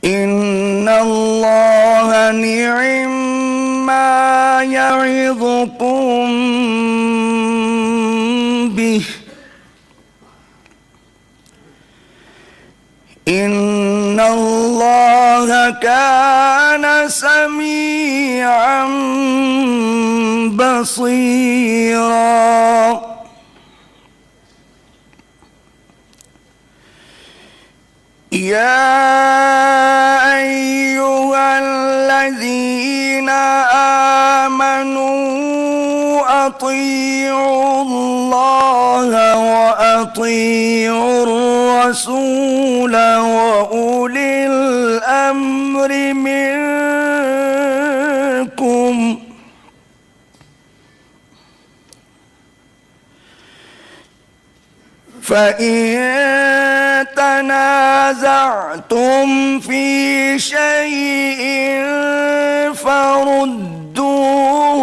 إن الله نعم ما يعظكم به إن الله كان سميعا بصيرا يا أيها الذين آمنوا أطيعوا الله وأطيعوا الرسول وأولي الأمر منكم فإن تنازعتم في شيء فردوه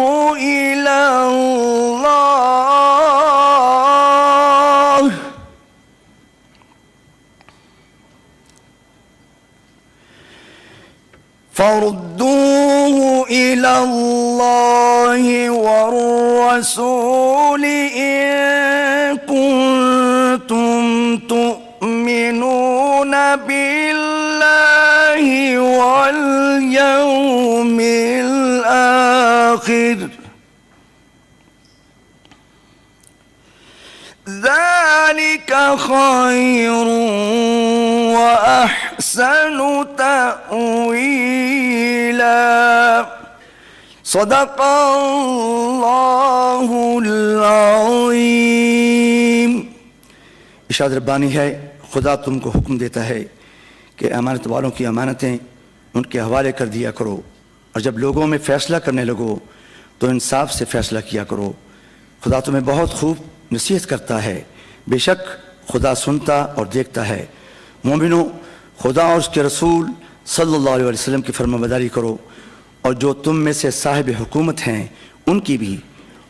إلى الله والرسول إن كنتم تؤمنون بالله واليوم الآخر ذلك خير وأحسن تأويلا صدق الله العظीम। इरशाद रब्बानी है, खुदा तुमको हुक्म देता है कि अमानत वालों की अमानतें उनके हवाले कर दिया करो और जब लोगों में फ़ैसला करने लगो तो इंसाफ से फ़ैसला किया करो। खुदा तुम्हें बहुत खूब नसीहत करता है, बेशक खुदा सुनता और देखता है। मोमिनों, खुदा और उसके रसूल सल्लल्लाहु अलैहि वसल्लम की फरमाबरदारी करो और जो तुम में से साहिब हुकूमत हैं उनकी भी।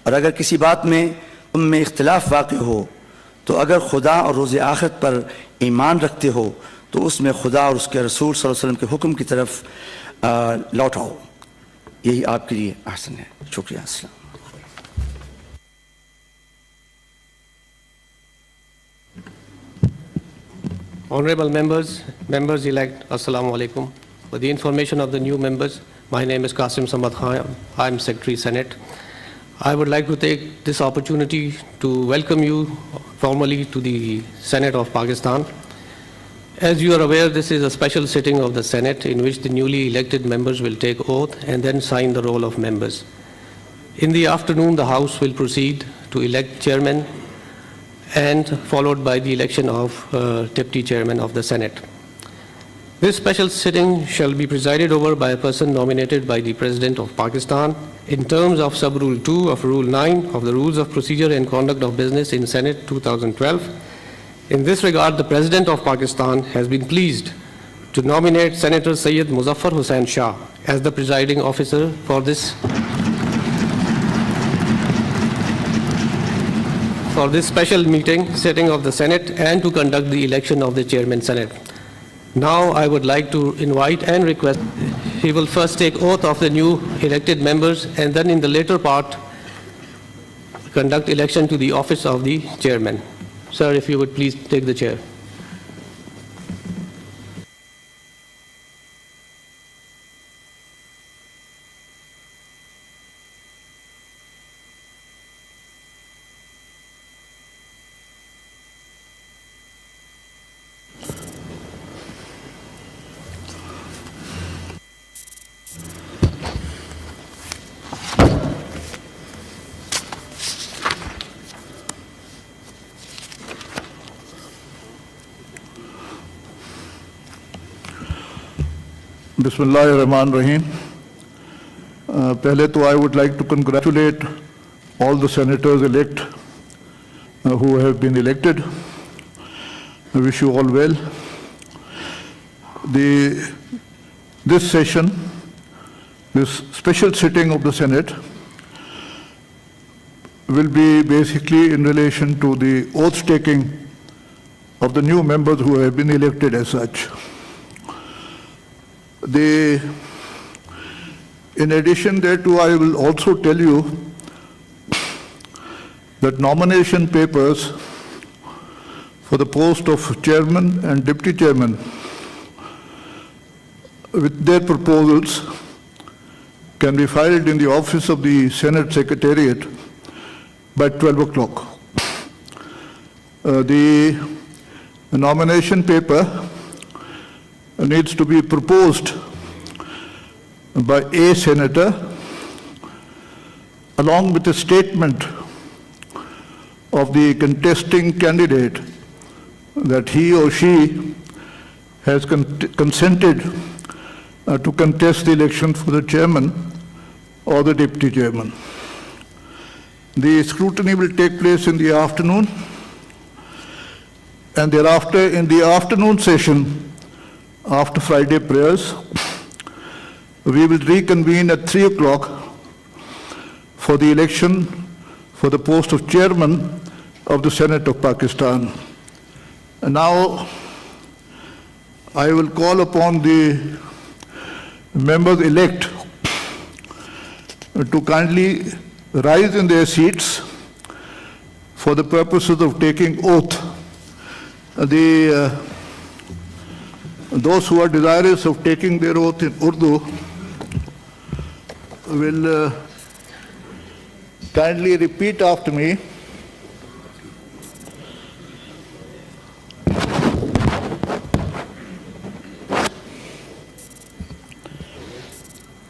और अगर किसी बात में तुम में इख्तिलाफ वाक़ हो तो अगर खुदा और रोज़े आखिरत पर ईमान रखते हो तो उसमें खुदा और उसके रसूल सल्लल्लाहु अलैहि वसल्लम के हुक्म की तरफ लौट आओ, यही आपके लिए आसान है। शुक्रिया। अस्सलाम। Honorable members, members-elect, Assalamu alaikum. For the information of the new members, my name is Qasim Samad Khan. I am Secretary Senate. I would like to take this opportunity to welcome you formally to the Senate of Pakistan. As you are aware, this is a special sitting of the Senate in which the newly elected members will take oath and then sign the roll of members. In the afternoon, the House will proceed to elect chairman and followed by the election of deputy chairman of the Senate. This special sitting shall be presided over by a person nominated by the President of Pakistan in terms of Sub-Rule 2 of Rule 9 of the Rules of Procedure and Conduct of Business in Senate 2012. In this regard, the President of Pakistan has been pleased to nominate Senator Syed Muzaffar Hussain Shah as the presiding officer for this special sitting of the Senate and to conduct the election of the Chairman Senate. Now I would like to invite and request, he will first take oath of the new elected members and then in the later part conduct election to the office of the Chairman. Sir, if you would please take the chair. Bismillahirrahmanirrahim. पहले तो I would like to congratulate all the senators elect who have been elected. I wish you all well. This session, this special sitting of the Senate will be basically in relation to the oath taking of the new members who have been elected as such. In addition thereto, I will also tell you that nomination papers for the post of chairman and deputy chairman with their proposals can be filed in the office of the Senate Secretariat by 12 o'clock. The nomination paper needs to be proposed by a senator along with a statement of the contesting candidate that he or she has consented to contest the election for the chairman or the deputy chairman. The scrutiny will take place in the afternoon, and thereafter in the afternoon session, after Friday prayers, we will reconvene at 3 o'clock for the election for the post of chairman of the Senate of Pakistan. And now I will call upon the members-elect to kindly rise in their seats for the purposes of taking oath. Those who are desirous of taking their oath in Urdu will kindly repeat after me.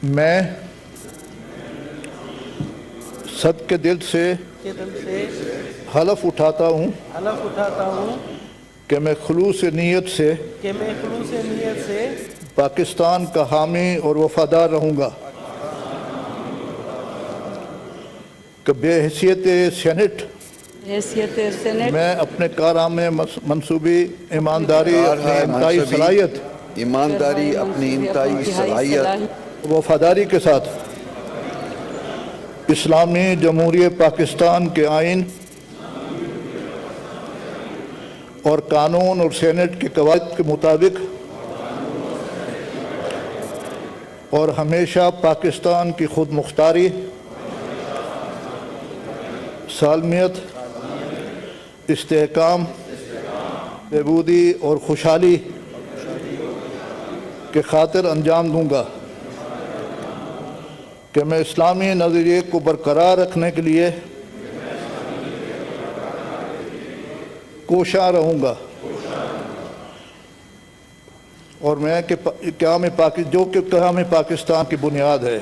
मैं सद के दिल से हलफ उठाता हूँ कि मैं खुलूस नीयत से पाकिस्तान का हामी और वफादार रहूँगा, कि बेहैसियत सेनेट मैं अपने कारनामे मंसूबी ईमानदारी अपनी इंतहाई सलाहियत वफादारी के साथ इस्लामी जमहूरियत पाकिस्तान के आइन और कानून और सेनेट के कवायद के मुताबिक और हमेशा पाकिस्तान की खुद मुख्तारी, सालमियत, इस्तेहकाम, बहबूदी और खुशहाली के खातिर अंजाम दूंगा, कि मैं इस्लामी नज़रिए को बरकरार रखने के लिए कोशा रहूँगा, और मैं कि क़याम पाकिस्तान की बुनियाद है,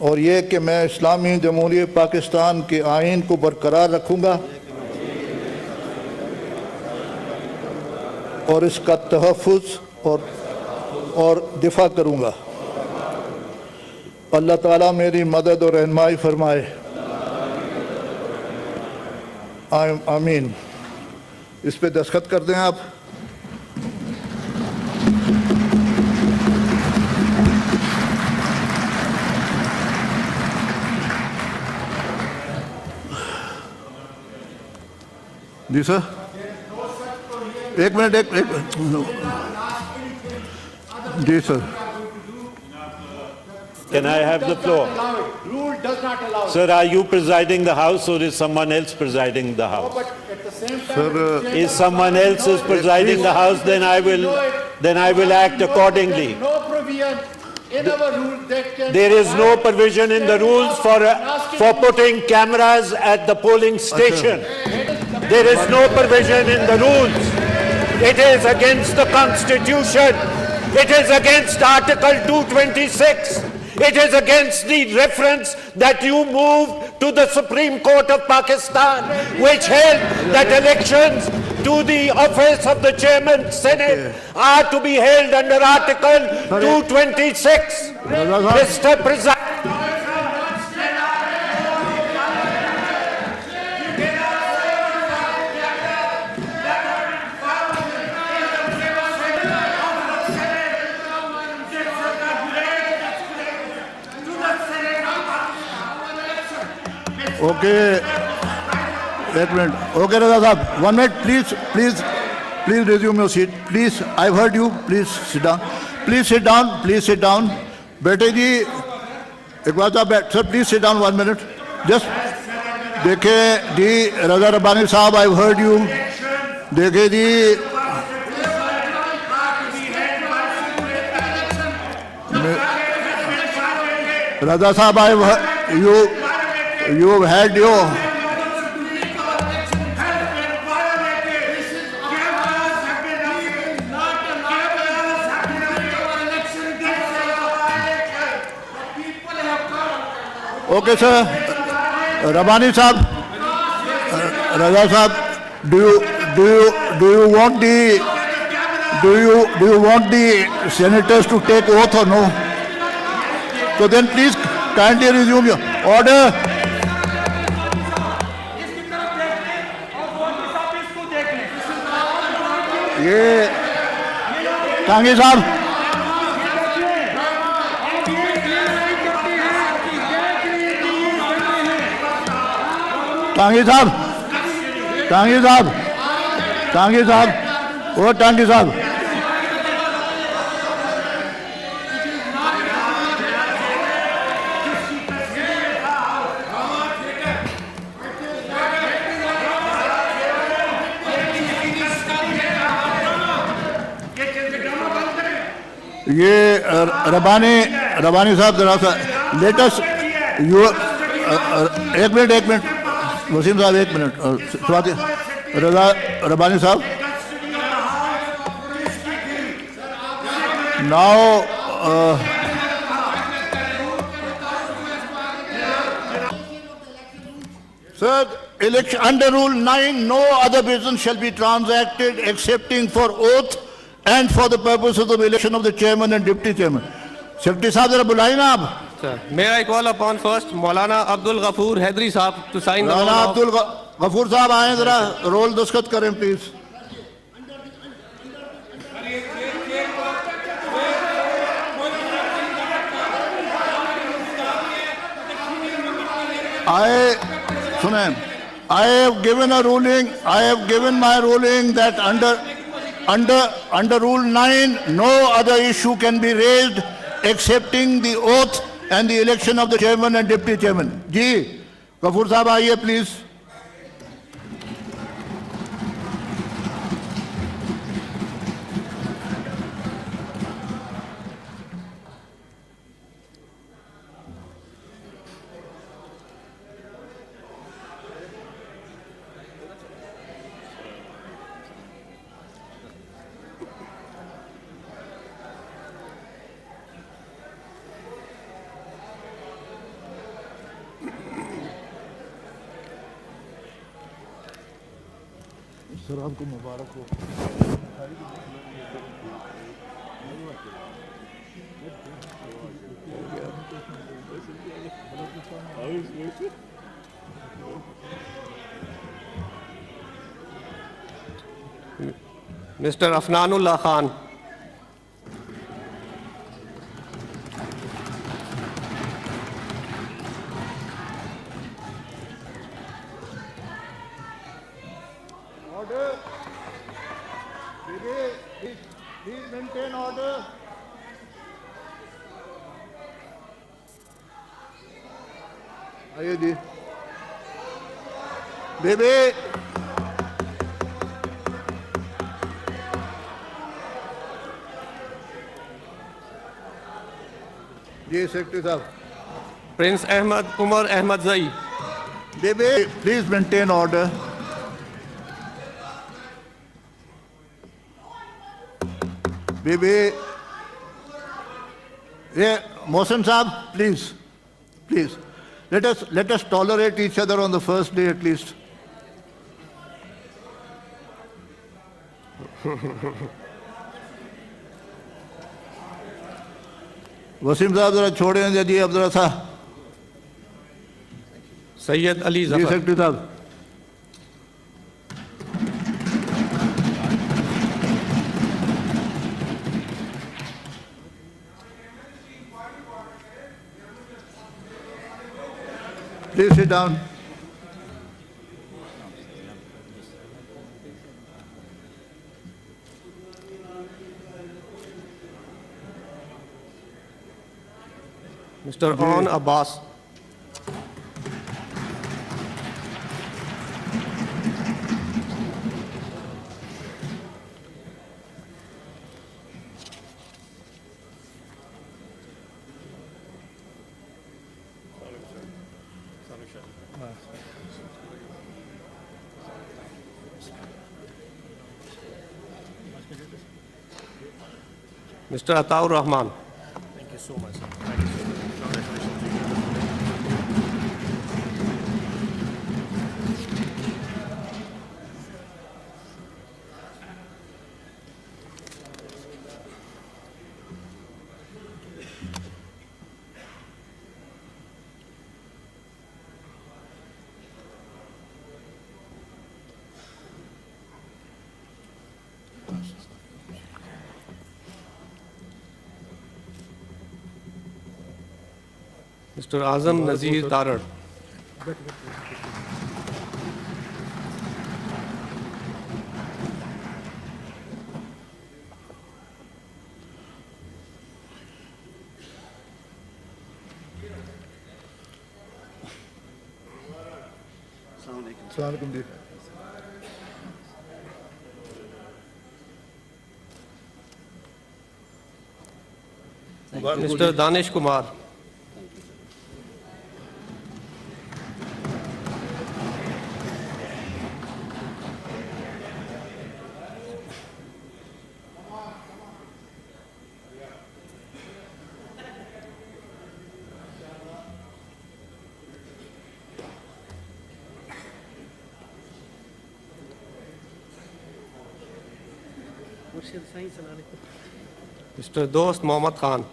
और ये कि मैं इस्लामी जमहूरियत पाकिस्तान के आइन को बरकरार रखूँगा और इसका तहफ़्फ़ुज़ और दिफा करूँगा। अल्लाह ताला मेरी मदद और रहनुमाई फरमाए, आमीन। इस पे दस्तखत कर दें आप। जी सर, एक मिनट जी sir. Can I have the floor? Rule does not allow. Sir, are you presiding the House or is someone else presiding the House? But at the same time, Sir, If someone else is presiding the House, then I will act accordingly. no provision in our rule that can. There is no provision in the rules for putting cameras at the polling station. There is no provision in the rules. It is against the Constitution. It is against Article 226. It is against the reference that you moved to the Supreme Court of Pakistan, which held that elections to the office of the Chairman Senate are to be held under Article 226. Mr. President. Okay, एक minute. Okay, Raza साहब, 1 minute, please Please resume your seat. Please, I've heard you. Please sit down. Please sit down. Please sit down. बेटे जी एक बात आप बैठ sir please sit down 1 minute just देखे जी रजा रब्बानी साहब I heard you देखे जी रजा साहब आई you had your okay sir Rabbani sahab Raza sahab do you want the senators to take oath or no? So then please kindly resume your order. ये टांगे साहब टांगे साहब टांगे साहब टांगे साहब ओ टांगे साहब ये रबानी साहब जरा सा लेटेस्ट यू एक मिनट वसीम साहब 1 मिनट स्वाति रबानी साहब now sir election under rule 9 no other business shall be transacted excepting for oath and for the purposes of election of the chairman and deputy chairman. Secretary साहब जरा बुलाइए ना आप. Sir, may I call upon first Maulana Abdul Ghafoor Haidari Sahab to sign the roll Maulana of... Abdul Ghafoor साहब आए जरा role दस्तखत करें please. I have given a ruling. I have given my ruling that under Rule 9, no other issue can be raised excepting the oath and the election of the chairman and deputy chairman. जी, गफूर साहब आइए please. Sir आपको मुबारक हो. Mr. Afnanullah Khan. Order. Please maintain order. आइए जी. बेबे. जी secretary साहब. Prince Ahmad Umar Ahmad Zai. बेबे please maintain order. Baby ये मौसम साहब please let us tolerate each other on the first day at least. Wasim साहब जरा छोड़े जी अब जरा सा. Sayyid Ali जी Zafar. सेक्रेटरी साहब. Please sit down. Mr. On Abbas. Mr. Ataur Rahman. Mr. Azam Nazir Tarar. Assalamualaikum. Mr. Danish Kumar. Mr. Dost Mohammad Khan.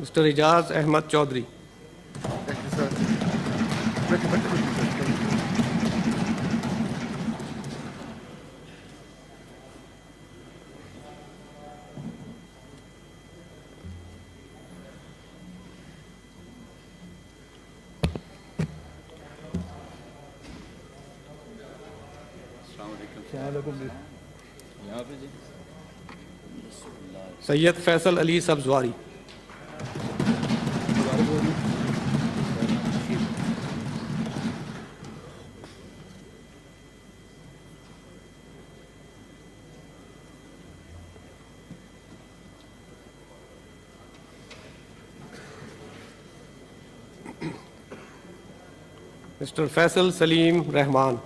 Mr. Ijaz Ahmad Chaudhry. Sayyid Faisal Ali Sabzwari. Mr. Faisal Salim Rahman.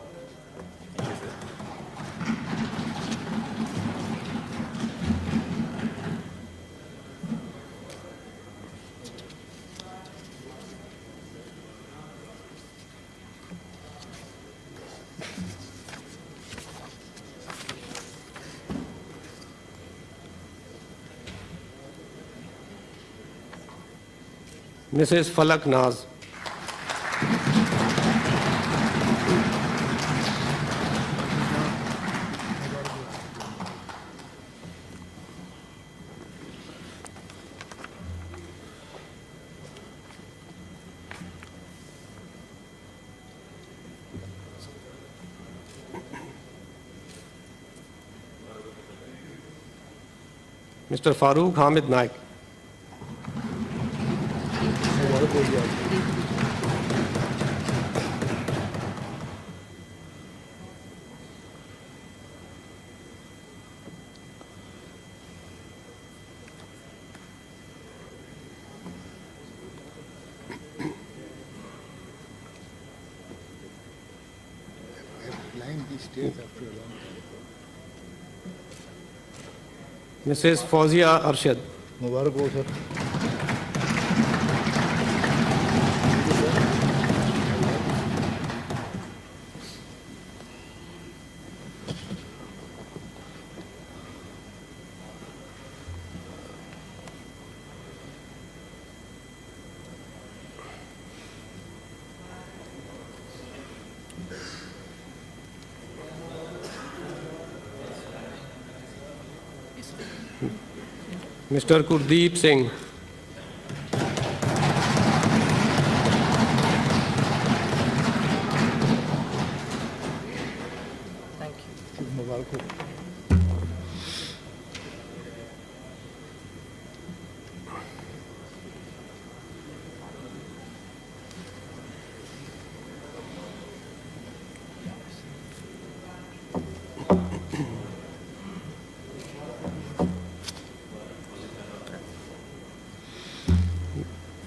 Mrs. Falak Naz. Mr. Farooq Hamid Naik. Mrs. Fauzia Arshad. मुबारक हो sir. Mr. Gurdeep Singh.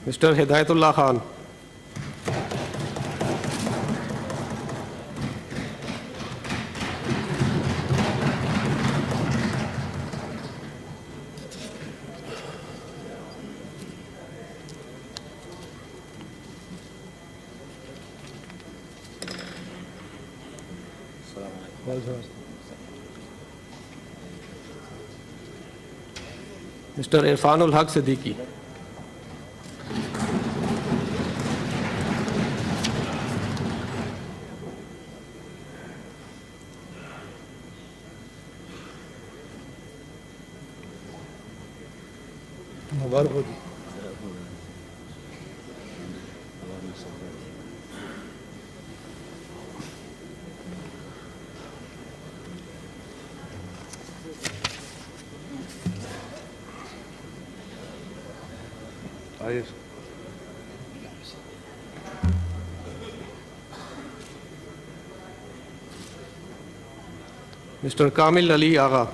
Mr. Hidayatullah Khan. Mr. Irfanul Haq Siddiqui. Mr. Kamil Ali Agha.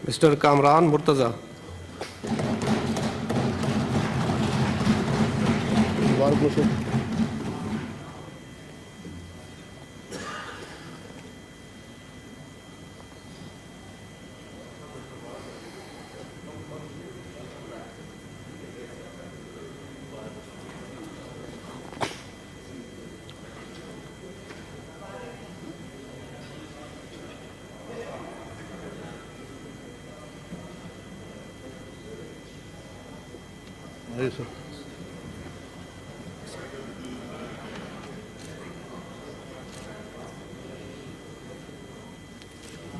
Mr. Kamran Murtaza.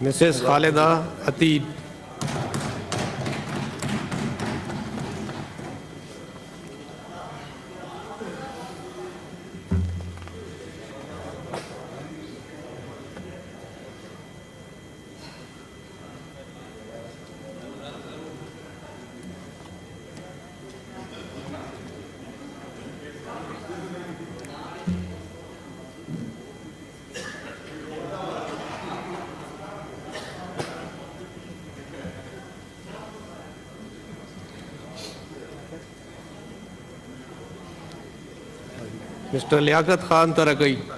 Mrs. Khalida Atib. Mr. Liaquat Khan Tarakai.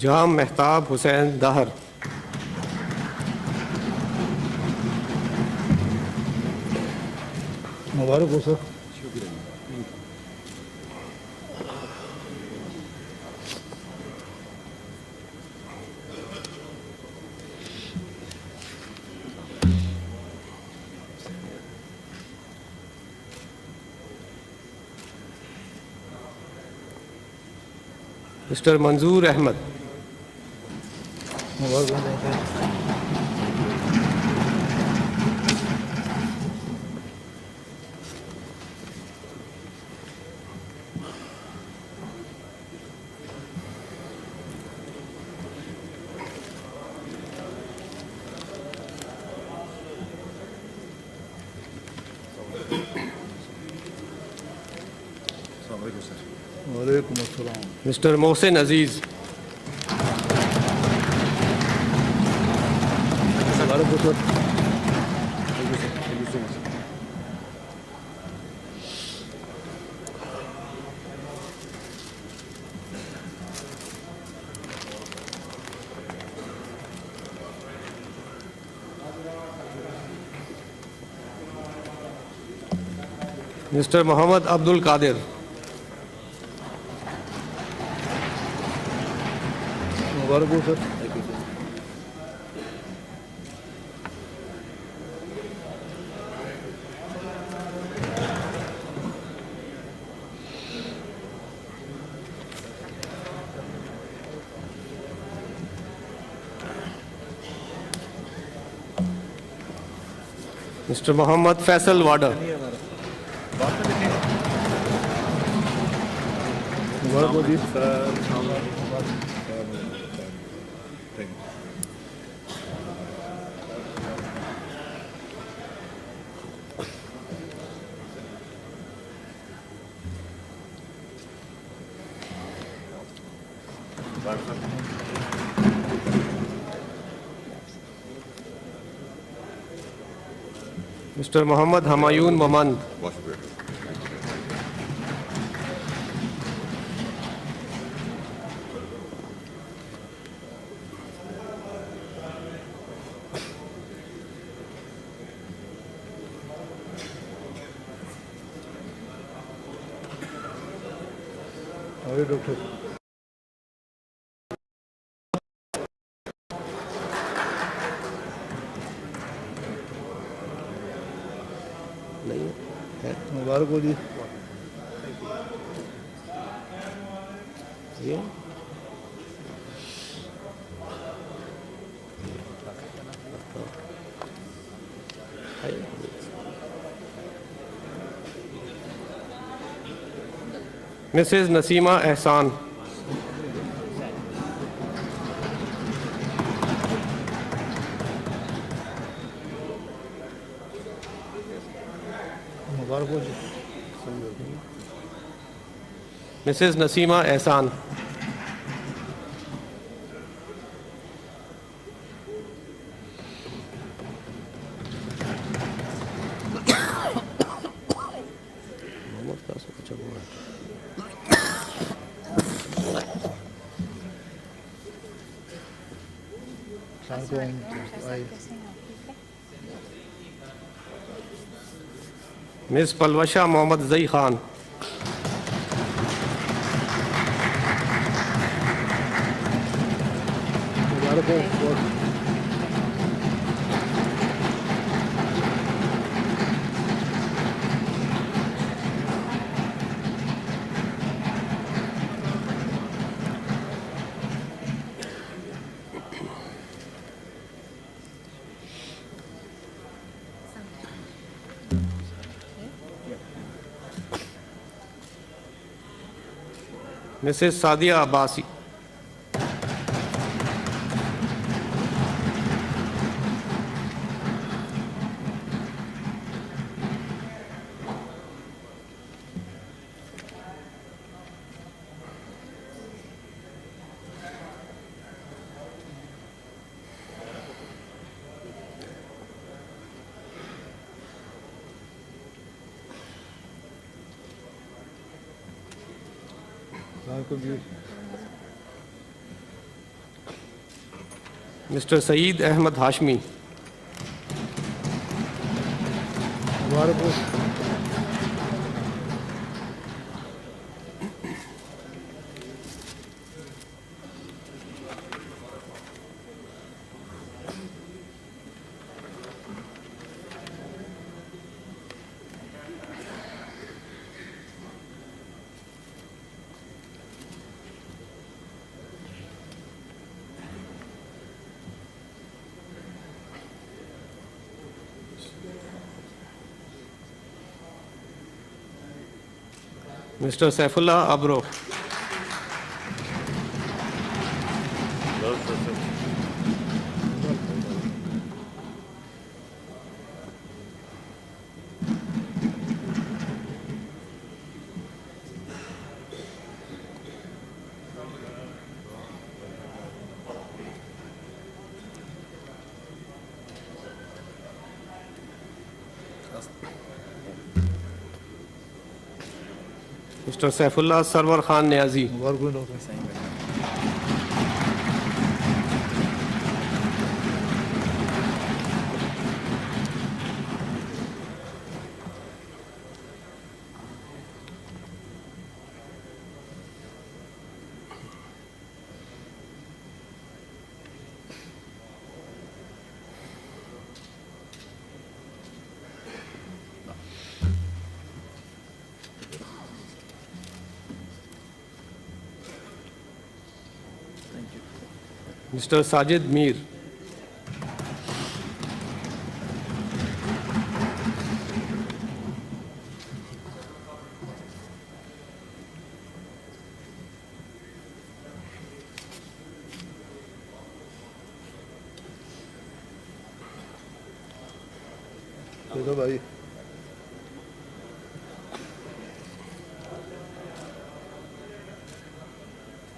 Jam Mehtab Hussain Dahar. मुबारक हो sir. Mr. Manzoor Ahmed. Mr. Mohsen Aziz. Mr. Muhammad Abdul Qadir. मुबारक हो sir. Mr. Muhammad Faisal Wada. मुबारक हो जी। Mr. Muhammad Hamayun Mamand. अरे doctor मुबारक हो जी। Mrs. Nasima Ehsan. मुबारक हो जी। Mrs. Nasima Ehsan. Ms. Palwasha Mohammad Zai Khan. मुबारक हो। Mrs. Sadia Abbasi. Mr. Saeed Ahmed Hashmi. मुबारक हो। Mr. Saifullah Abro. Mr. Saifullah Sarwar Khan Niazi. Mr. Sajid Mir. भाई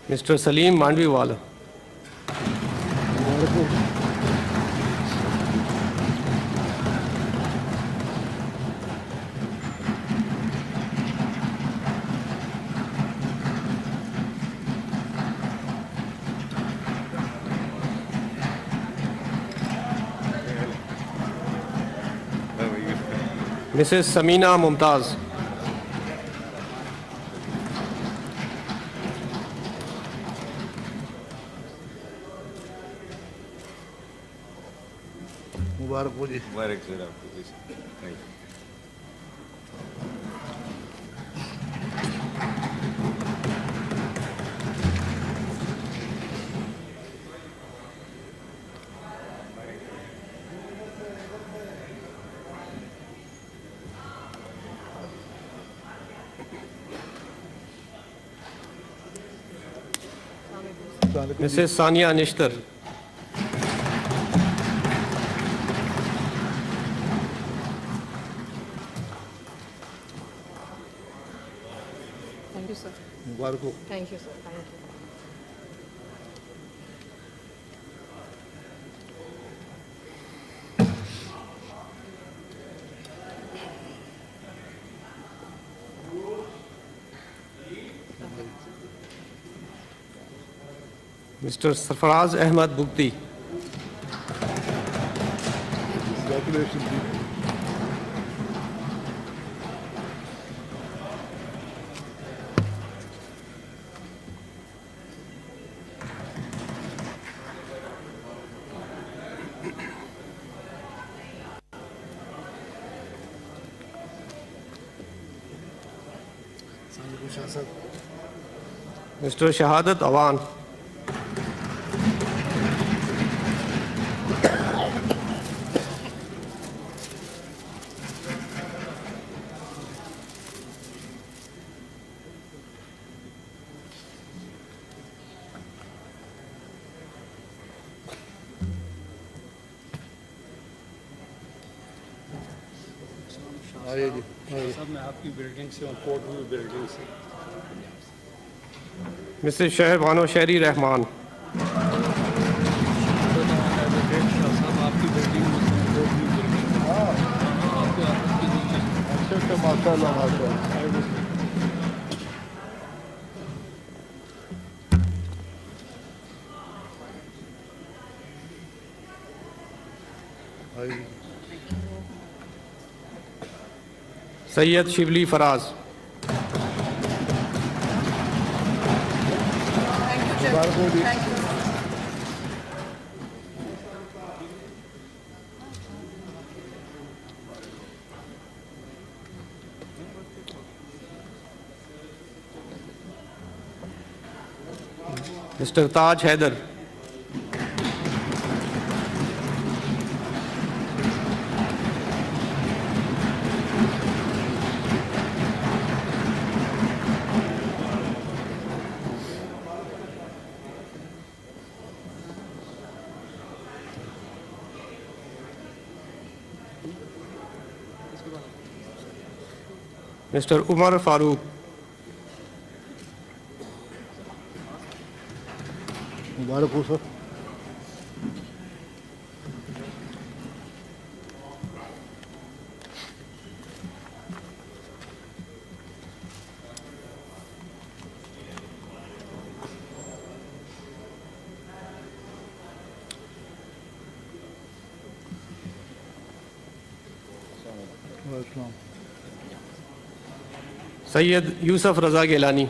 Mr. Salim Mandviwala. Mrs. Samina Mumtaz. मुबारक हो जी मुबारक sir आपको भी। नहीं। Mrs. Sania Nishtar. Thank you, sir. मुबारक हो Thank you, sir. Thank you. Mr. Sarfaraz Ahmad Bukti. Congratulations ji Mr. Shahadat Awan. आइए जी सब मैं आपकी बिल्डिंग से हूँ, कोर्ट व्यू बिल्डिंग से। Mrs. Shahbano Shahri Rahman. सब आपकी बिल्डिंग में से कोर्ट व्यू बिल्डिंग। आपको आपकी अच्छा अच्छा माशाल्लाह माशाल्लाह आइए Sayyid Shivli Faraz. मुबारक हो जी Mr. Taj Haider. Mr. Umar Farooq. मुबारक हो sir Sayyid Yusuf Raza Gilani.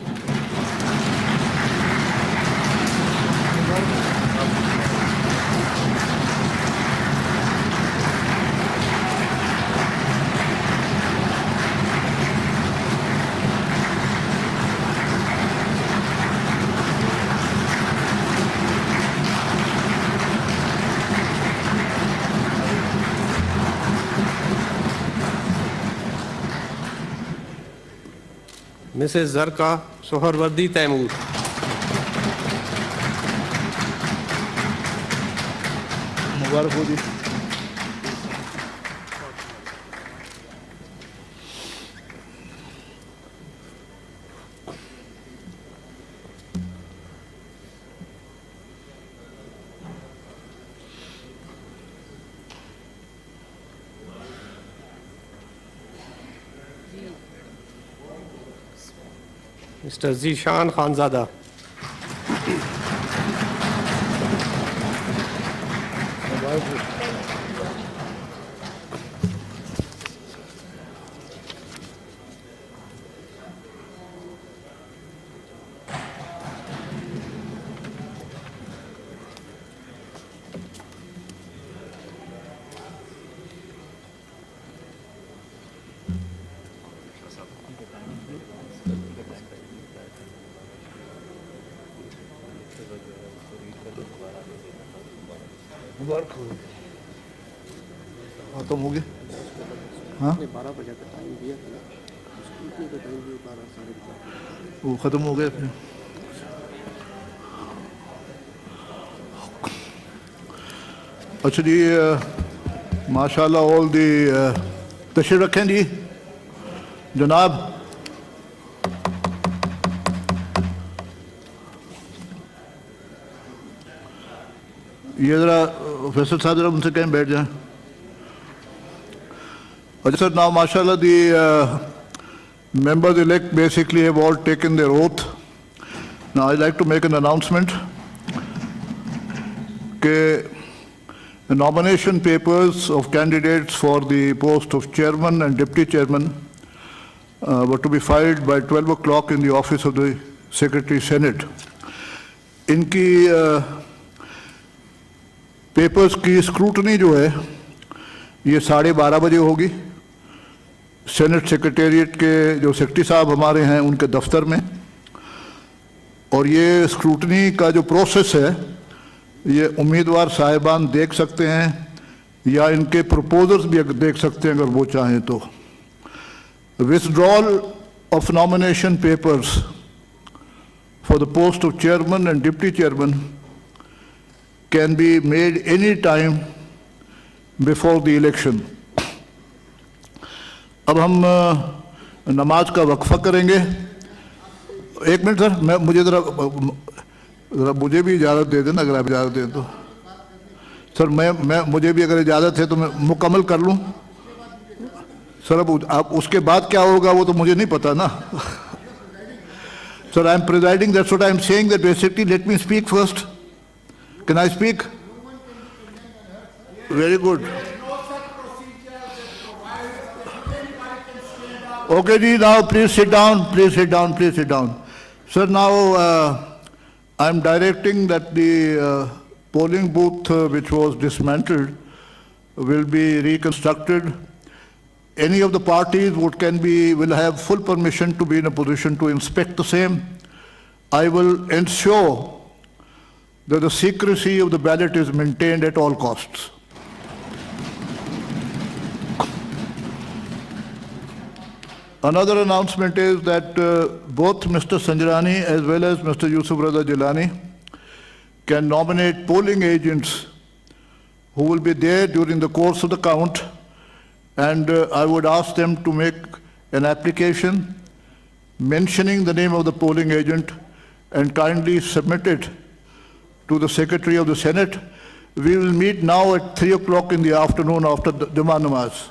Mrs. Zarka Soharwardi Taimur. मुबारक हो जी। Mr. Zishan Khanzada. मुबारक हो। खत्म हो गया? हाँ, 12 बजे का टाइम दिया था ना, स्कूटी का टाइम भी 12 साढ़े 12। वो खत्म हो गया फिर। अच्छा जी, माशाल्लाह ऑल दी तशरीफ रखें जी जनाब। ये ज़रा फैसल साहब ज़रा उनसे कहीं बैठ जाएं। अच्छा सर, नाउ माशाल्लाह दी members elect basically have all taken their oath. Now I'd like to make an announcement that the nomination papers of candidates for the post of chairman and deputy chairman were to be filed by 12 o'clock in the office of the Secretary Senate. इनकी papers की scrutiny जो है ये 12:30 बजे होगी senate secretariat के जो secretary साहब हमारे हैं उनके दफ्तर में। और ये स्क्रूटनी का जो प्रोसेस है ये उम्मीदवार साहिबान देख सकते हैं या इनके प्रपोजल्स भी देख सकते हैं अगर वो चाहें तो। Withdrawal of nomination papers for the post of chairman and deputy chairman can be made any time before the election. अब हम नमाज का वक्फा करेंगे। एक मिनट सर, मैं मुझे ज़रा मुझे भी इजाज़त दे देना अगर आप इजाज़त दें तो। सर मैं मुझे भी अगर इजाज़त है तो मैं मुकम्मल कर लूँ। सर अब आप उसके बाद क्या होगा वो तो मुझे नहीं पता ना। Sir I am presiding, that's what I am saying, that basically let me speak first. Can I speak? Very good. Okay, ji, now please sit down, please sit down, please sit down. Sir, now I'm directing that the polling booth which was dismantled will be reconstructed. Any of the parties will have full permission to be in a position to inspect the same. I will ensure that the secrecy of the ballot is maintained at all costs. Another announcement is that both Mr. Sanjarani as well as Mr. Yusuf Raza Gilani can nominate polling agents who will be there during the course of the count, and I would ask them to make an application mentioning the name of the polling agent and kindly submit it to the Secretary of the Senate. We will meet now at 3 o'clock in the afternoon after the Jummah Namaz.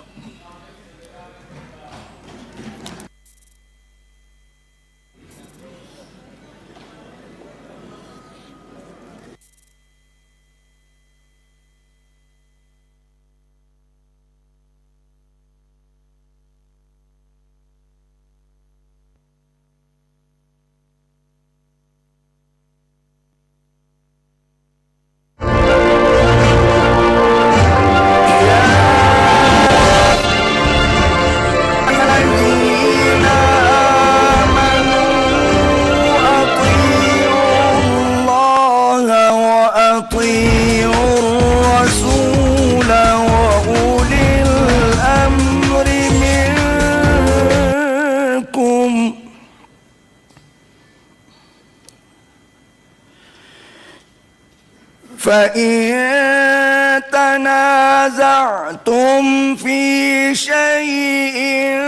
فإن تنازعتم في شيء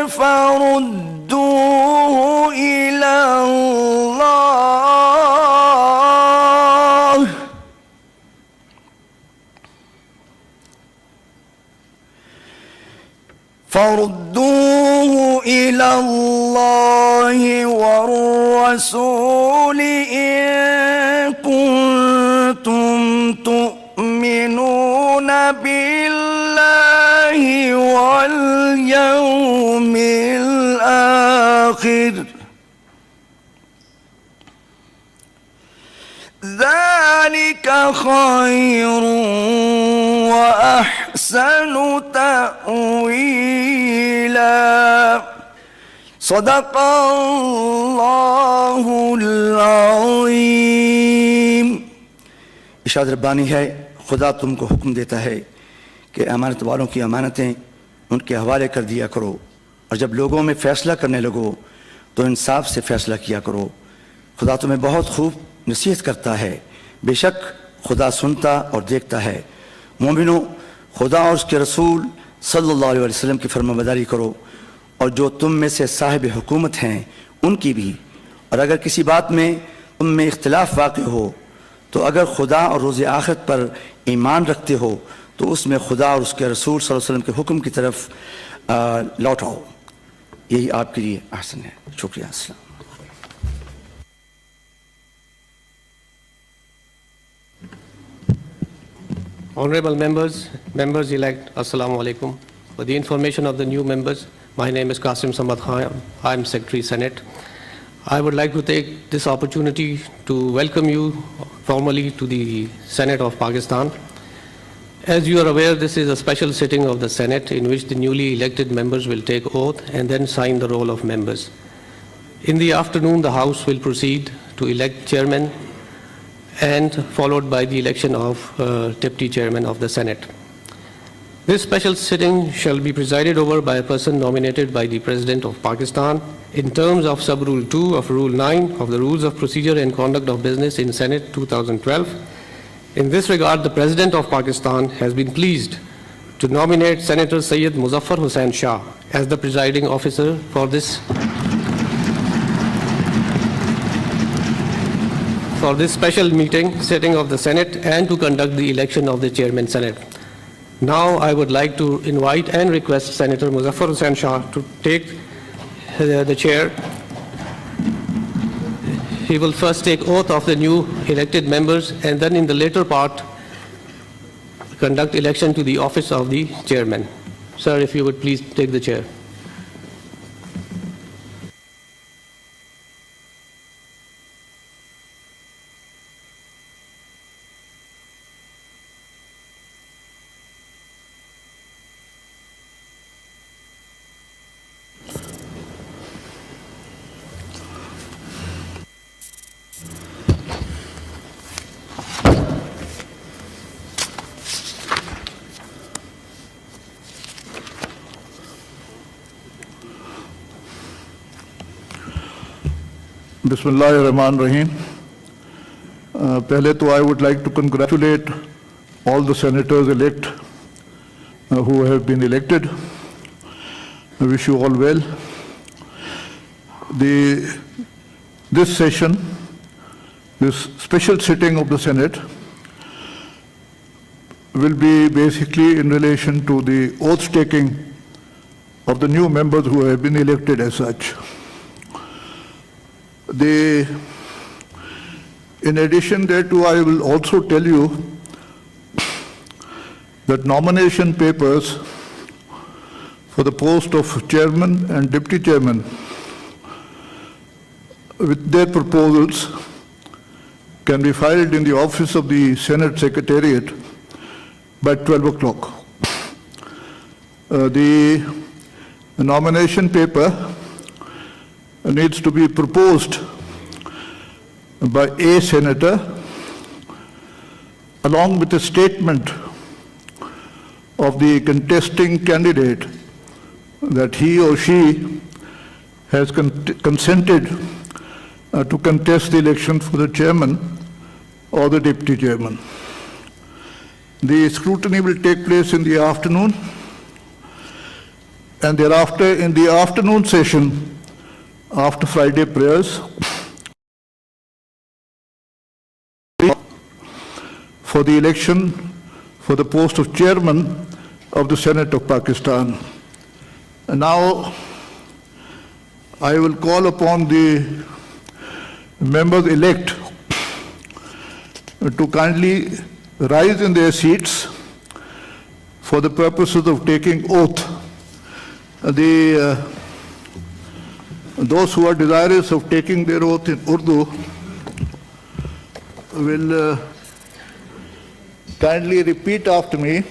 فردوه إلى الله والرسول إن كنتم تؤمنون بالله واليوم الآخر ذلك خير وأحسن تأويلا صدق الله العظيम। इरशाद रब्बानी है, खुदा तुमको हुक्म देता है कि अमानत वालों की अमानतें उनके हवाले कर दिया करो और जब लोगों में फ़ैसला करने लगो तो इंसाफ से फ़ैसला किया करो। खुदा तुम्हें बहुत खूब नसीहत करता है, बेशक खुदा सुनता और देखता है। मोमिनो, खुदा और उसके रसूल सल्लल्लाहु अलैहि वसल्लम की फरमाबरदारी करो और जो तुम में से साहिब हुकूमत हैं उनकी भी। और अगर किसी बात में तुम में इख्तिलाफ वाक़ हो तो अगर खुदा और रोज़ आखिरत पर ईमान रखते हो तो उसमें खुदा और उसके रसूल सल्लल्लाहु अलैहि वसल्लम के हुक्म की तरफ लौट आओ, यही आपके लिए आसान है। शुक्रिया। अस्सलाम। Honorable members, members-elect, Assalamu alaikum. For the information of the new members, my name is Qasim Samad Khan. I am Secretary Senate. I would like to take this opportunity to welcome you formally to the Senate of Pakistan. As you are aware, this is a special sitting of the Senate in which the newly elected members will take oath and then sign the roll of members. In the afternoon, the House will proceed to elect chairman and followed by the election of deputy chairman of the Senate. This special sitting shall be presided over by a person nominated by the President of Pakistan in terms of Sub-Rule 2 of Rule 9 of the Rules of Procedure and Conduct of Business in Senate 2012. In this regard, the President of Pakistan has been pleased to nominate Senator Syed Muzaffar Hussain Shah as the presiding officer for this special sitting of the Senate and to conduct the election of the Chairman Senate. Now I would like to invite and request Senator Muzaffar Hussain Shah to take the chair. He will first take oath of the new elected members and then in the later part conduct election to the office of the Chairman. Sir, if you would please take the chair. Bismillahirrahmanirrahim. Pehle to I would like to congratulate all the senators elect who have been elected. I wish you all well. This session, this special sitting of the Senate will be basically in relation to the oath taking of the new members who have been elected as such. In addition thereto, I will also tell you that nomination papers for the post of chairman and deputy chairman with their proposals can be filed in the office of the Senate Secretariat by 12 o'clock. The nomination paper needs to be proposed by a senator along with a statement of the contesting candidate that he or she has consented to contest the election for the chairman or the deputy chairman. The scrutiny will take place in the afternoon, and thereafter in the afternoon session, after Friday prayers, for the election for the post of chairman of the Senate of Pakistan. And now I will call upon the members-elect to kindly rise in their seats for the purposes of taking oath. Those who are desirous of taking their oath in Urdu will kindly repeat after me.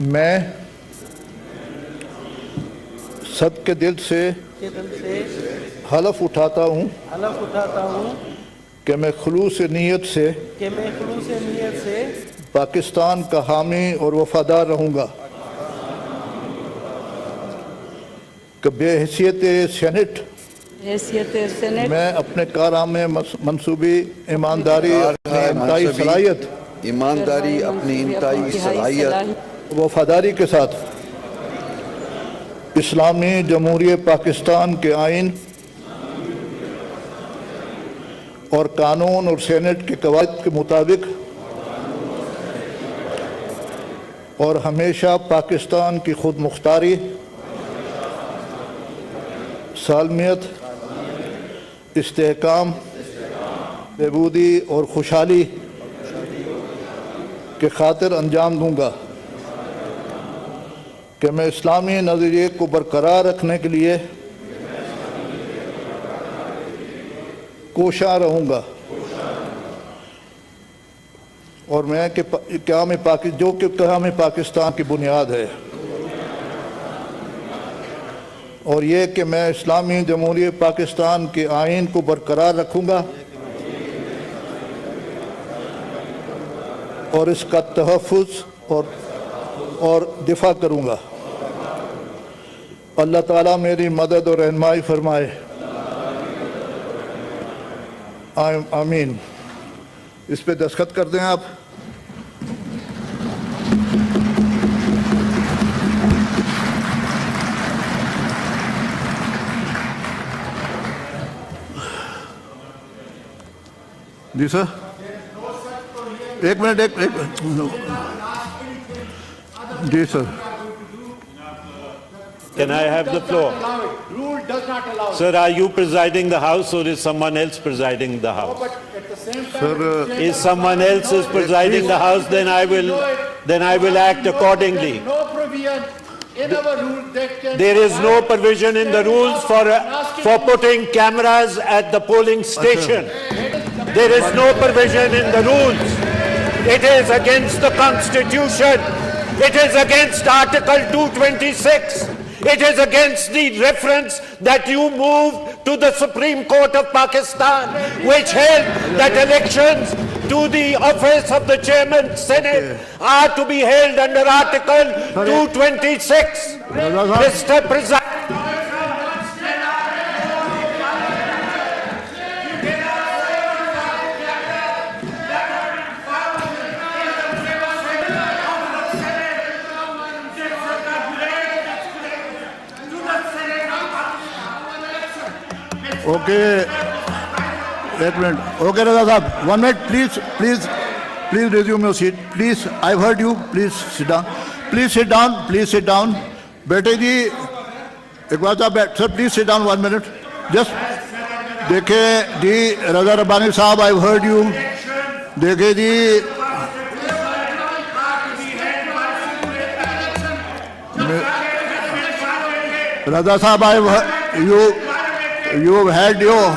मैं सबके दिल से हलफ उठाता हूँ कि मैं खुलूस नीयत से पाकिस्तान का हामी और वफादार रहूँगा, कि बेहैसियत सेनेट मैं अपने कारनामे मंसूबी ईमानदारी अपनी इंतहाई सलाहियत वफादारी के साथ इस्लामी जमहूरियत पाकिस्तान के आइन और कानून और सेनेट के कवायद के मुताबिक और हमेशा पाकिस्तान की खुद मुख्तारी, सालमियत, इस्तेहकाम, बहबूदी और खुशहाली के खातिर अंजाम दूंगा, कि मैं इस्लामी नज़रिए को बरकरार रखने के लिए कोशा रहूँगा, और मैं कि क़याम पाकिस्तान की बुनियाद है, और ये कि मैं इस्लामी जमहूरियत पाकिस्तान के आइन को बरकरार रखूँगा और इसका तहफ़्फ़ुज़ और दिफा करूँगा। अल्लाह ताला मेरी मदद और रहनुमाई फरमाए, आमीन। इस पे दस्तखत कर दें आप। जी सर, एक मिनट जी sir. Can I have the floor? Rule does not allow it. Sir, are you presiding the House or is someone else presiding the House? But at the same time, Sir, If someone else is presiding the House, then I will act accordingly. no provision in our rule that can. There is no provision in the rules for putting cameras at the polling station. There is no provision in the rules. It is against the Constitution. It is against Article 226. It is against the reference that you moved to the Supreme Court of Pakistan, which held that elections to the office of the Chairman Senate are to be held under Article 226. Mr. President. Okay, एक minute. Okay, Raza साहब, 1 minute, please resume your seat. Please, I've heard you. Please sit down. Please sit down. बेटे जी, एक बार साहब बैठ, sir, please sit down 1 minute. Just देखे जी, रजा रब्बानी साहब, I've heard you. देखे जी, रजा साहब, you've had your.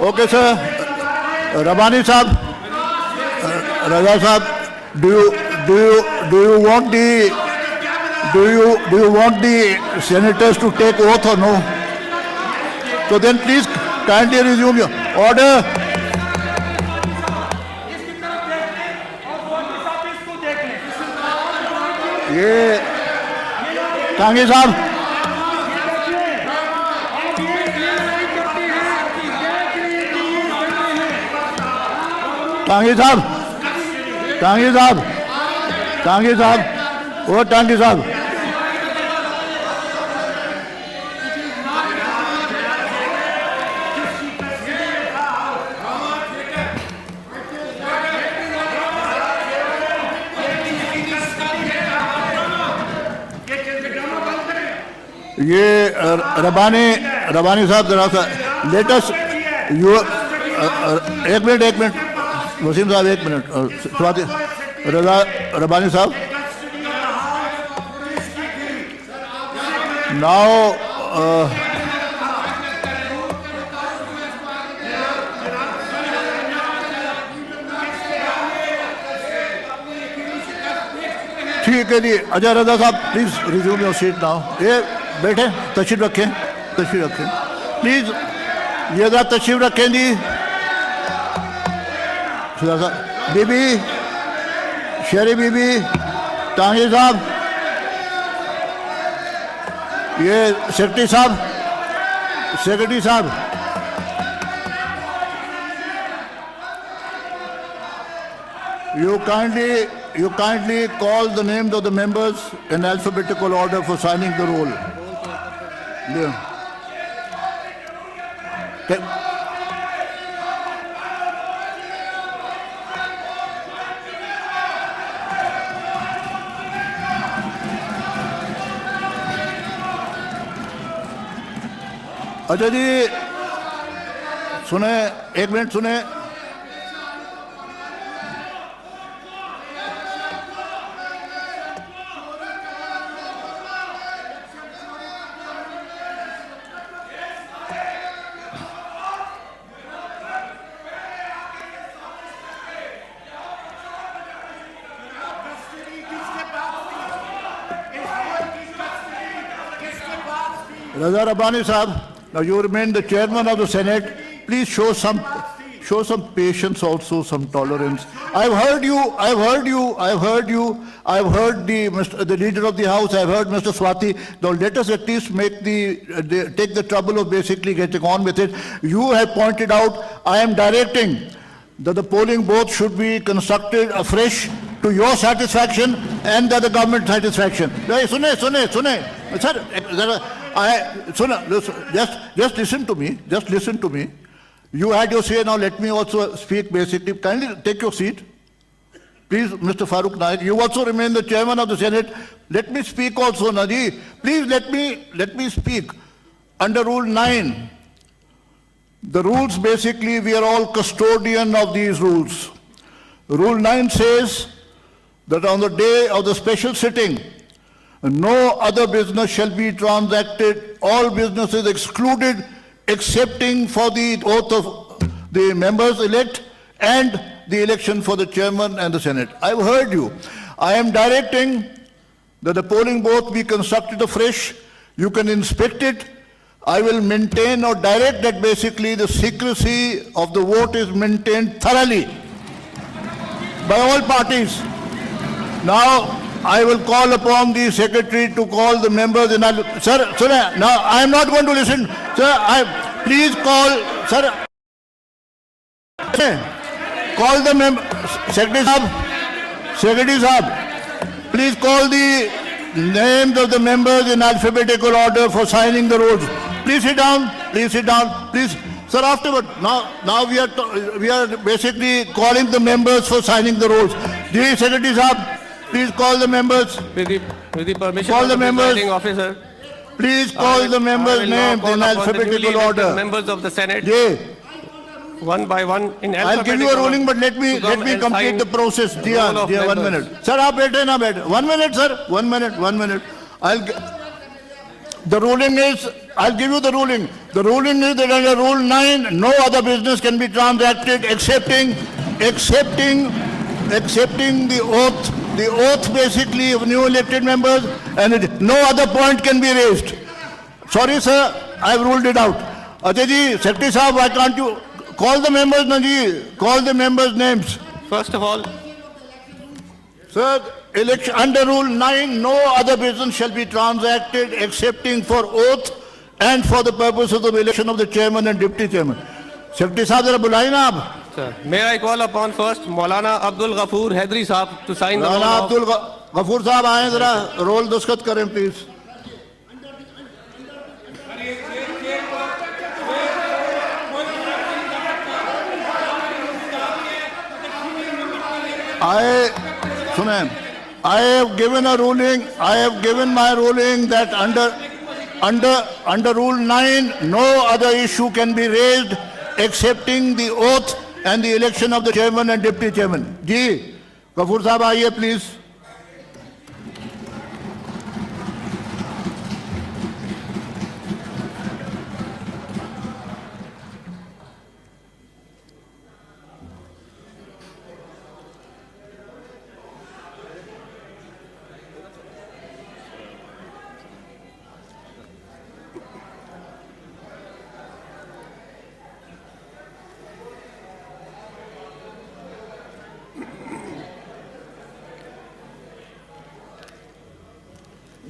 Okay, sir. Rabbani Sahab, Raza Sahab, do you want the senators to take oath or no? So then please kindly resume your order. ये टांगे साहब, टांगे साहब, टांगे साहब, टांगे साहब, ओ टांगे साहब, ये रबानी साहब जरा सा लेटेस्ट यू एक मिनट वसीम साहब एक मिनट स्वाति रबानी साहब नाउ ठीक है जी अजय रजा साहब please resume your seat now ये बैठे तशरीफ रखें प्लीज ये जरा तशरीफ रखें जी बीबी शेरी बीबी टांगे साहब ये सेक्रेटरी साहब you kindly call the names of the members in alphabetical order for signing the roll. Yeah. अच्छा जी सुने एक मिनट सुने Raza Rabbani Sahab, now you remain the chairman of the Senate. Please show some patience also, some tolerance. I've heard the leader of the House, I've heard Mr. Swati. Now let us at least take the trouble of basically getting on with it. You have pointed out, I am directing that the polling booth should be constructed afresh to your satisfaction and the government satisfaction. Just listen to me. You had your say, now let me also speak basically. Kindly take your seat. Please, Mr. Farooq Naik, you also remain the chairman of the Senate. Let me speak also, Nadi. Please let me speak. Under Rule 9, the rules basically, we are all custodian of these rules. Rule 9 says that on the day of the special sitting, no other business shall be transacted, all businesses excluded, excepting for the oath of the members elect and the election for the chairman and the Senate. I've heard you. I am directing that the polling booth be constructed afresh. You can inspect it. I will maintain or direct that basically the secrecy of the vote is maintained thoroughly by all parties. Now, I will call upon the secretary to call the members in. Sir, now I am not going to listen. Sir, please call, sir. Call the member, Secretary Sahab, please call the names of the members in alphabetical order for signing the rolls. Please sit down, please. Sir, afterward, now we are basically calling the members for signing the rolls. Dear Secretary Sahab, please call the members. With the permission Call of the members. presiding officer. Please call the members' names in alphabetical order. Members of the Senate, Yeah. one by one in I'll alphabetical give you a ruling, but let me to come and complete sign the process. roll Dear, of 1 members. minute. Sir, aap baithe na baithe. 1 minute, sir. 1 minute. The ruling is, I'll give you the ruling. The ruling is that under Rule 9, no other business can be transacted excepting the oath basically of new elected members, and no other point can be raised. Sorry, sir, I've ruled it out. Ajay ji, Secretary Sahab, why can't you call the members, Naji? Call the members' names. First of all, Sir, election under Rule 9, no other business shall be transacted excepting for oath and for the purposes of election of the chairman and deputy chairman. Secretary Sahab, जरा बुलाइए ना आप. sir, may I call upon first Maulana Abdul Ghafoor Haidari Sahab to sign the roll Rana of... Abdul Ghafoor साहब आए जरा role दस्तखत करें please. I have given a ruling. I have given my ruling that under Rule 9, no other issue can be raised excepting the oath and the election of the chairman and deputy chairman. जी, गफूर साहब आइए please.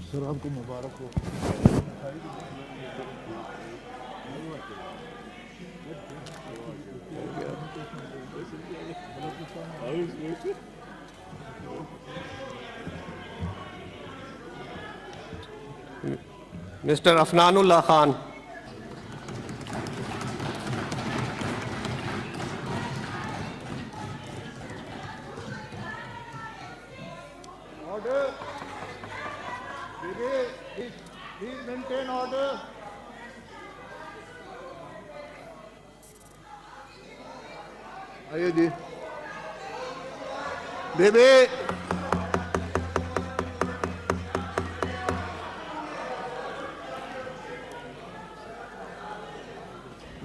Sir आपको मुबारक हो. Mr. Afnanullah Khan. Order. Please maintain order. आइए जी. बेबे.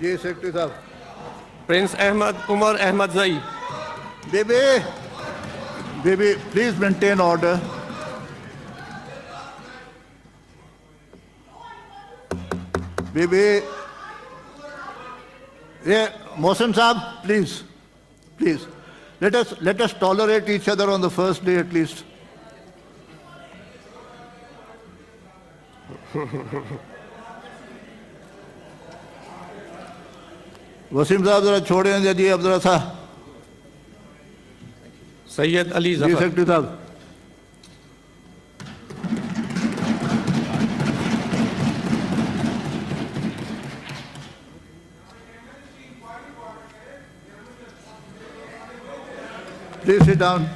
जी secretary साहब. Prince Ahmad Umar Ahmad Zai. Baby, please maintain order. Baby, yeah, Mohsen Saab, please, let us tolerate each other on the first day at least. Wasim साहब जरा छोड़े जी, अब जरा सा. Sayyid Ali जी Zafar. सेक्रेटरी साहब. Please sit down.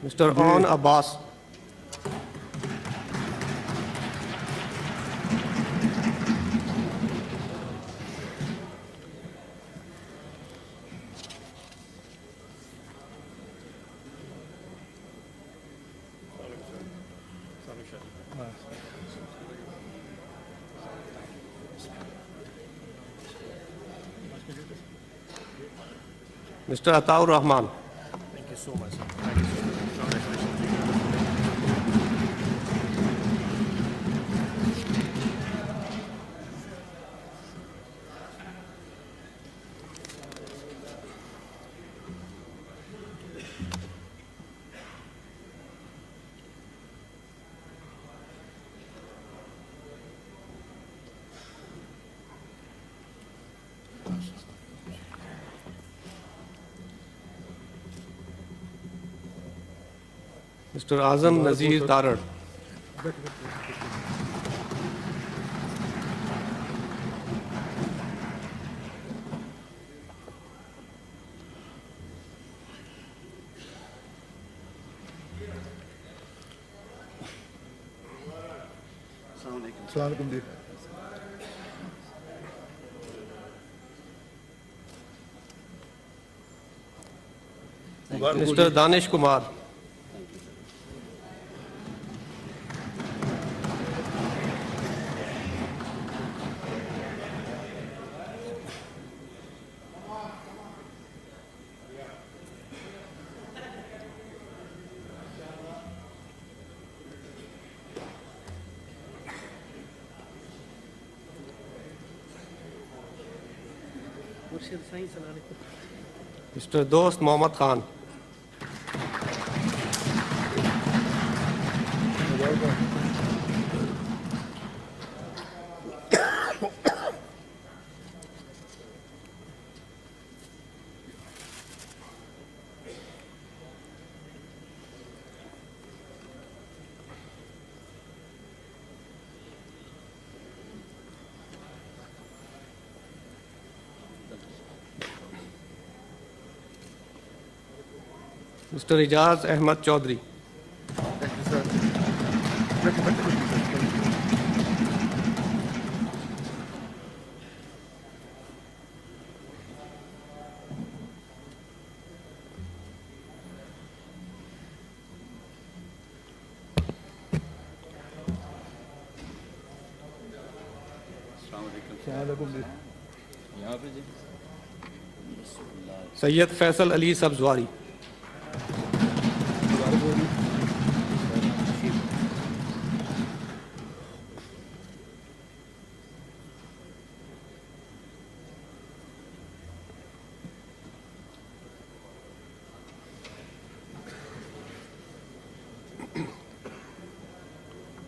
Mr. On Abbas. Mr. Ataur Rahman. Thank you so much, sir. Mr. Azam Nazir Tarar. अस्सलाम वालेकुम जी. Mr. Danish Kumar. Mr. Dost Mohammad Khan. Mr. Ijaz Ahmad Chaudhry. यहाँ पे जी Sayyid Faisal Ali Sabzwari.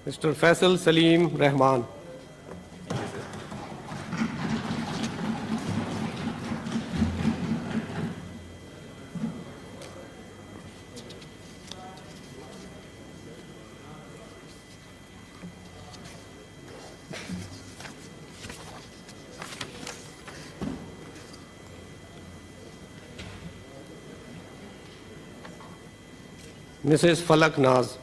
Mr. Faisal Salim Rahman. Mrs. Falak Naz.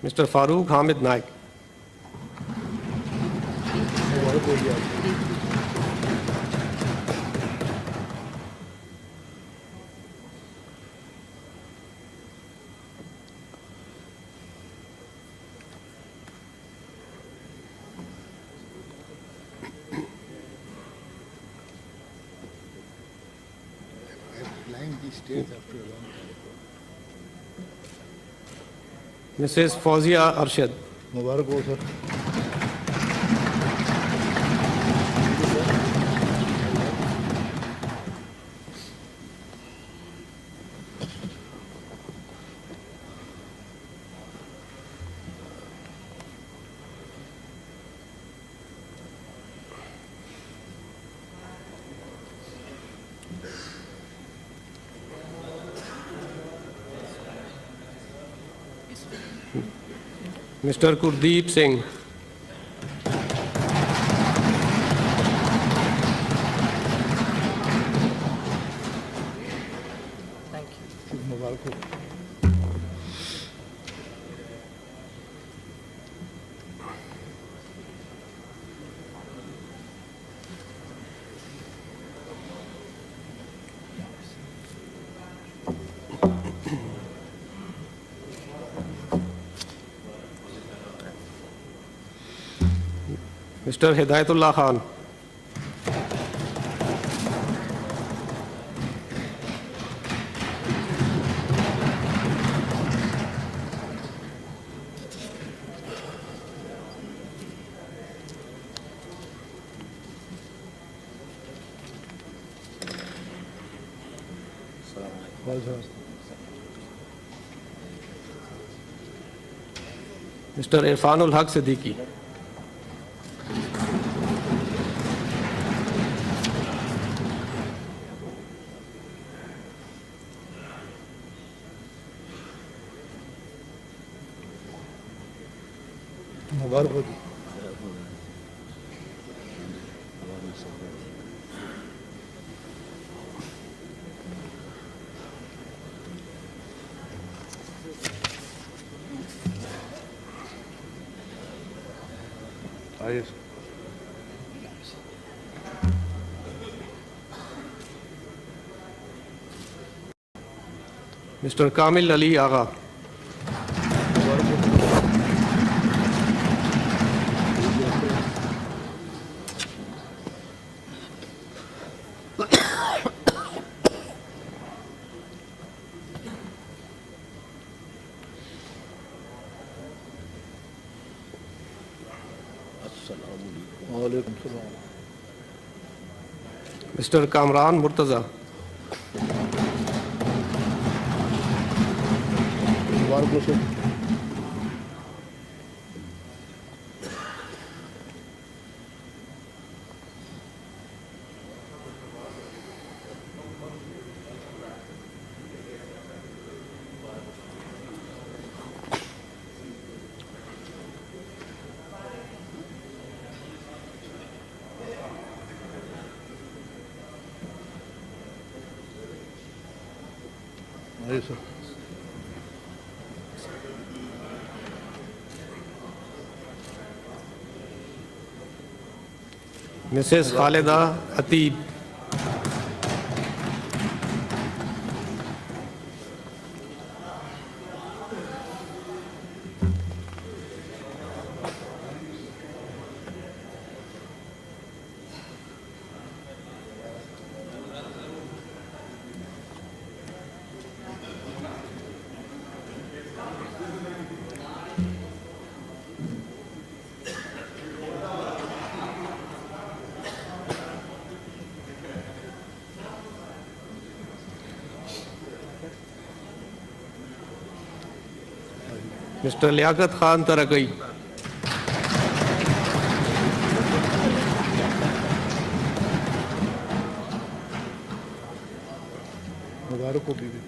Mr. Farooq Hamid Naik. Mrs. Fauzia Arshad. मुबारक हो sir. Mr. Gurdeep Singh. मुबारक हो. Mr. Hidayatullah Khan. Mr. Irfanul Haq Siddiqui. मुबारक हो जी. आइए. Mr. Kamil Ali Agha. वालेकुम सलाम। Mr. Kamran Murtaza. मुबारक हो sir. आइए sir. Mrs. Khaleda Atib. Mr. Liaquat Khan Tarakai. मुबारक हो बीबी।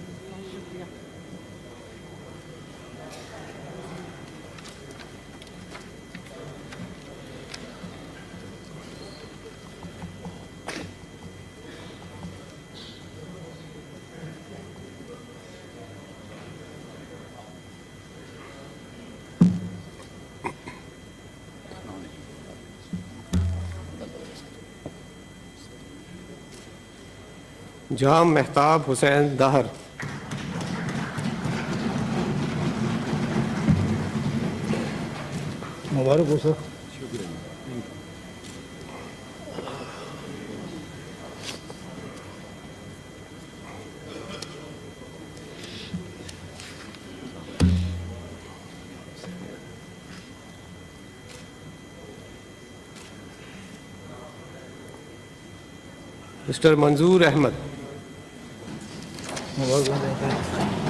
Jam Mehtab Hussain Dahar. मुबारक हो sir. Mr. Manzoor Ahmed. मुबारक हो sir.